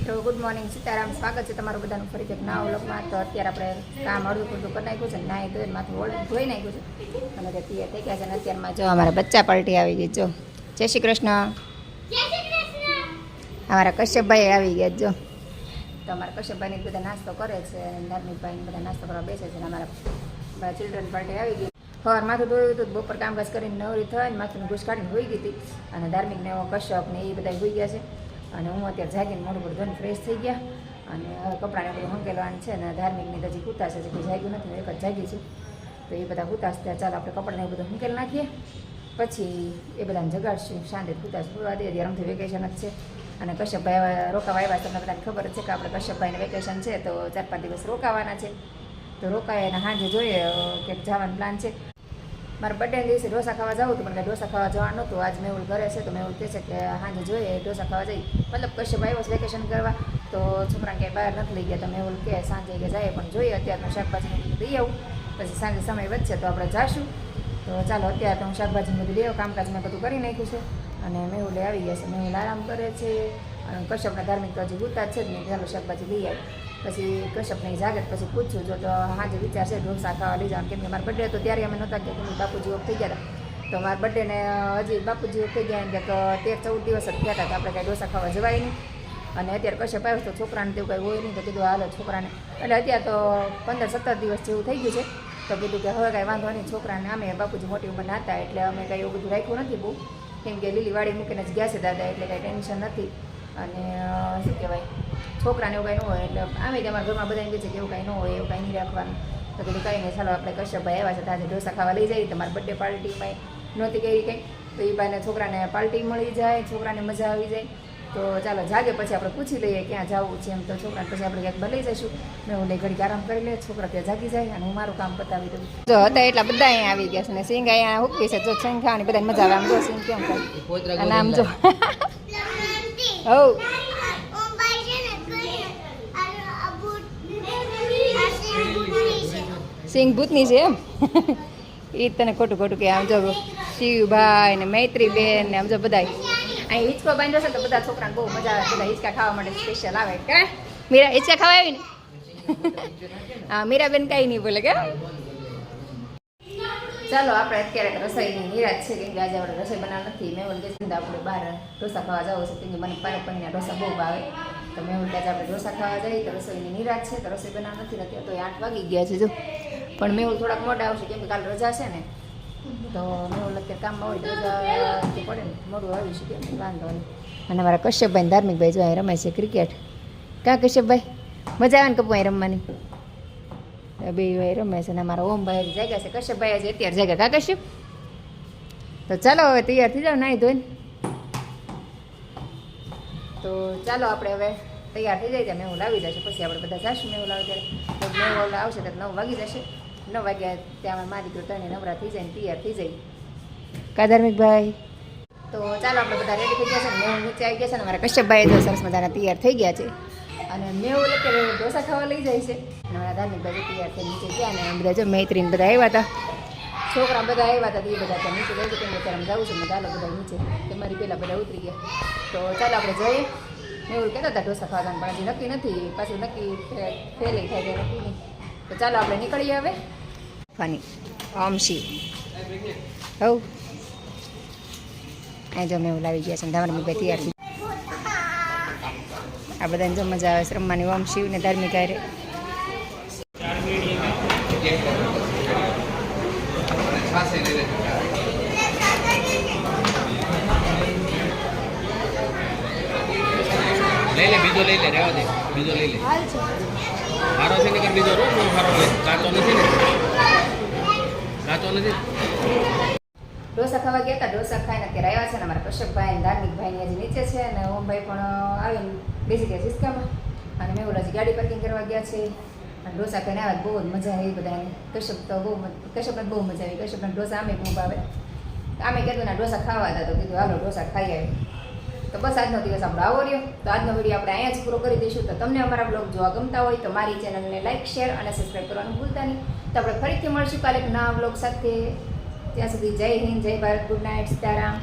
મિત્રો good morning, Sitaram. સ્વાગત છે તમારું બધાનું ફરી એક નવા વ્લોગમાં. તો અત્યારે આપણે કામ અડધું પૂરતું કરી નાખ્યું છે, નાહી ધોઈને માથું ધોઈ નાખ્યું છે અને તે તૈયાર થઈ ગયા છે. અને અત્યારમાં જો અમારા બચ્ચા પાર્ટી આવી ગઈ. જો જય શ્રી કૃષ્ણ. અમારા કશ્યપભાઈ આવી ગયા. જો તો અમારા કશ્યપભાઈને બધા નાસ્તો કરે છે, ધાર્મિકભાઈને બધા નાસ્તો કરવા બેસે છે. અને અમારા ચિલ્ડ્રન પાર્ટી આવી ગઈ. સવાર માથું ધોયું હતું, બપોર કામકાજ કરીને નવરી થઈને માથું ઘૂસ કાઢીને હોઈ ગઈ હતી. અને ધાર્મિકને કશ્યપ ને એ બધા હોઈ ગયા છે. અને હું અત્યારે જાગીને મોઢું પર ધોઈને ફ્રેશ થઈ ગયા. અને હવે કપડાને બધું હંકેલવાનું છે. અને ધાર્મિકની તો હજી કૂતા છે, કોઈ જાગ્યું નથી, હું એક જ જાગી છું. તો એ બધા કૂતા છે ત્યાં ચાલો આપણે કપડાને એ બધું હંકેલ નાખીએ, પછી એ બધાને જગાડશું. શાંતિ કૂતા સુવા દે. ત્યારે અમથી વેકેશન જ છે. અને કશ્યપભાઈ રોકાવા આવ્યા. તમને બધાને ખબર જ છે કે આપણે કશ્યપભાઈને વેકેશન છે તો 4-5 દિવસ રોકાવાના છે. તો રોકાય અને સાંજે જોઈએ કે જવાનો પ્લાન છે. મારા બર્થડે દિવસે ઢોસા ખાવા જવું હતું, પણ ઢોસા ખાવા જવાનું નહોતું. આજ મેહુલ ઘરે છે તો મેહુલ કહે છે કે સાંજે જોઈએ ઢોસા ખાવા જઈએ. મતલબ કશ્યપ આવ્યો છે વેકેશન કરવા, તો છોકરાને ક્યાંય બહાર નથી લઈ ગયા. તો મેહુલ કહે સાંજે કે જાય, પણ જોઈએ અત્યારનું શાકભાજીને બધું દઈ આવું, પછી સાંજે સમય વધશે તો આપણે જાશું. તો ચાલો અત્યારે તો હું શાકભાજીને બધું લઈ આવું. કામકાજ મેં બધું કરી નાખ્યું છે. અને મેહુલે આવી ગયા છે. મેહુલ આરામ કરે છે. અને કશ્યપના ધાર્મિક તો હજી ગુતા જ છે જ નહીં. ચાલો શાકભાજી લઈ આવી. પછી કશ્યપને જાગે પછી પૂછ્યું જો તો સાંજે વિચાર છે ઢોસા ખાવા લઈ જવાનું. કેમ કે મારા બર્થડે હતો ત્યારે અમે નહોતા ગયા, કેમ બાપુજી ઓફ થઈ ગયા હતા. તો મારા બર્થડેને હજી બાપુજી ઓફ થઈ ગયા એમ કે 13-14 દિવસ જ થયા હતા. તો આપણે કાંઈ ઢોસા ખાવા જવાય નહીં. અને અત્યારે કશ્યપ આવ્યો તો છોકરાને તેવું કાંઈ હોય નહીં. તો કીધું હાલો છોકરાને, એટલે અત્યારે તો 15-17 દિવસ જેવું થઈ ગયું છે. તો કીધું કે હવે કાંઈ વાંધો નહીં. છોકરાને અમે બાપુજી મોટી ઉંમરના હતા એટલે અમે કાંઈ એવું બધું રાખ્યું નથી બહુ, કેમ કે લીલી વાડી મૂકીને જ ગયા છે દાદા, એટલે કાંઈ ટેન્શન નથી. અને શું કહેવાય, છોકરાને એવું કાંઈ ન હોય. એટલે આમે જ અમારા ઘરમાં બધા એમ કહે છે કે એવું કાંઈ ન હોય, એવું કાંઈ નહીં રાખવાનું. તો કીધું કાંઈ નહીં, ચાલો આપણે કશ્યપભાઈ આવ્યા છે તો આજે ઢોસા ખાવા લઈ જઈએ. તમારા બર્થડે પાર્ટીમાં નહોતી કરી કંઈ, તો એ બાને છોકરાને પાર્ટી મળી જાય, છોકરાને મજા આવી જાય. તો ચાલો જાગે પછી આપણે પૂછી લઈએ ક્યાં જવું છે એમ. તો છોકરાને પછી આપણે ક્યાંક લઈ જઈશું. મેં હું લઈ ઘડીક આરામ કરી લે, છોકરા ત્યાં જાગી જાય અને હું મારું કામ પતાવી દઉં. જો હતા એટલા બધા અહીંયા આવી ગયા છે ને સિંગ અહીંયા હુકવી છે. જો સિંગ ખાવાની બધાને મજા આવે. આમ જો સિંગ કેમ થાય અને આમ જો હવ સિંગ ભૂતની છે એમ. એ તને ખોટું ખોટું કે આમ જો શિવભાઈ ને મૈત્રીબેન ને આમ જો બધા અહીં હિંચકો બાંધ્યો છે. તો બધા છોકરાને બહુ મજા આવે. બધા હિંચકા ખાવા માટે સ્પેશિયલ આવે. કે મીરા હિંચકા ખાવા આવી ને? હા, મીરાબેન કાંઈ નહીં બોલે કે. ચાલો આપણે અત્યારે રસોઈની નિરાશ છે, કેમ કે આજે આપણે રસોઈ બનાવ નથી. મેહુલ કે છે આપણે બહાર ઢોસા ખાવા જવું છે, કેમ કે મને પાલક પનીરના ઢોસા બહુ ભાવે. તો મેહુલ કે આપણે ઢોસા ખાવા જઈએ તો રસોઈની નિરાશ છે. તો રસોઈ બનાવ નથી નથી તો 8 વાગી ગયા છે. જો પણ મેહુલ થોડાક મોડા આવશે, કેમ કે કાલ રજા છે ને. તો મેહુલ અત્યારે કામમાં હોય તો રજા પડે ને, મોડું આવી શકે એમ વાંધો નહીં. અને અમારા કશ્યપભાઈ ધાર્મિકભાઈ જો અહીં રમે છે ક્રિકેટ. ક્યાં કશ્યપભાઈ મજા આવે ને કપુ અહીં રમવાની? બે ભાઈ રમે છે. અને અમારા ઓમભાઈ જાગ્યા છે. કશ્યપભાઈ હજી અત્યારે જાગ્યા. કા કશ્યપ? તો ચાલો હવે તૈયાર થઈ જાવ નાહી ધોઈને. તો ચાલો આપણે હવે તૈયાર થઈ જાય ત્યાં મેહુલ આવી જશે, પછી આપણે બધા જઈશું. મેહુલ આવે ત્યારે તો મેહુલ આવશે તો 9 વાગી જશે. 9 વાગ્યા ત્યાં મારી દીકરો તને નવરા થઈ જાય ને તૈયાર થઈ જાય. કા ધાર્મિકભાઈ? તો ચાલો આપણે બધા રેડી થઈ ગયા છે. મેહુલ નીચે આવી ગયા છે. અને મારા કશ્યપભાઈ તો સરસ મજાના તૈયાર થઈ ગયા છે. અને મેહુલ અત્યારે ઢોસા ખાવા લઈ જાય છે. અને મારા ધાર્મિકભાઈ તૈયાર થઈ નીચે ગયા. અને બધા જો મૈત્રીને બધા આવ્યા હતા, છોકરા બધા આવ્યા હતા. એ બધા ત્યાં નીચે જાય છે, કેમ કે અત્યારે જવું છે. મેં ચાલો બધા નીચે, તમારી પહેલાં બધા ઉતરી ગયા. તો ચાલો આપણે જઈએ. મેહુલ કહેતા હતા ઢોસા ખાવાનું, પણ હજી નક્કી નથી. પાછું નક્કી ફેલ થાય કે નક્કી નહીં. તો ચાલો આપણે નીકળીએ હવે. ફાની ઓમશી હવ અહીં જો મેહુલ આવી ગયા છે. ધાર્મિકભાઈ તૈયાર થઈ. આ બધાને જો મજા આવે છે રમવાની. ઓમ શિવ ને ધાર્મિક હારે. લઈ લે બીજો લઈ લે, રહેવા દે બીજો લઈ લે. સારો છે ને કે બીજો રો સારો લે. કાચો નથી ને, કાચો નથી. ઢોસા ખાવા ગયા હતા. ઢોસા ખાઈને અત્યારે આવ્યા છે. ને અમારા કશ્યપભાઈ ધાર્મિકભાઈ હજી નીચે છે. અને ઓમભાઈ પણ આવીને બેસી ગયા સિસ્કામાં. અને મેહુલ હજી ગાડી પાર્કિંગ કરવા ગયા છે. અને ઢોસા ખાઈને આવ્યા બહુ જ મજા આવી બધાને. કશ્યપને બહુ મજા આવી. કશ્યપના ઢોસા આમે બહુ ભાવે. આમે કીધું ના ઢોસા ખાવા હતા, તો કીધું હાલો ઢોસા ખાઈ આવી. તો બસ આજનો દિવસ આપણો આવો રહ્યો. તો આજનો વિડીયો આપણે અહીંયા જ પૂરો કરી દઈશું. તો તમને અમારા બ્લોગ જોવા ગમતા હોય તો મારી ચેનલને લાઇક, શેર અને સબસ્ક્રાઈબ કરવાનું ભૂલતા નહીં. તો આપણે ફરીથી મળશું કાલે એક નવા બ્લોગ સાથે. ત્યાં સુધી જય હિન્દ, જય ભારત, ગુડ નાઇટ, સીતારામ.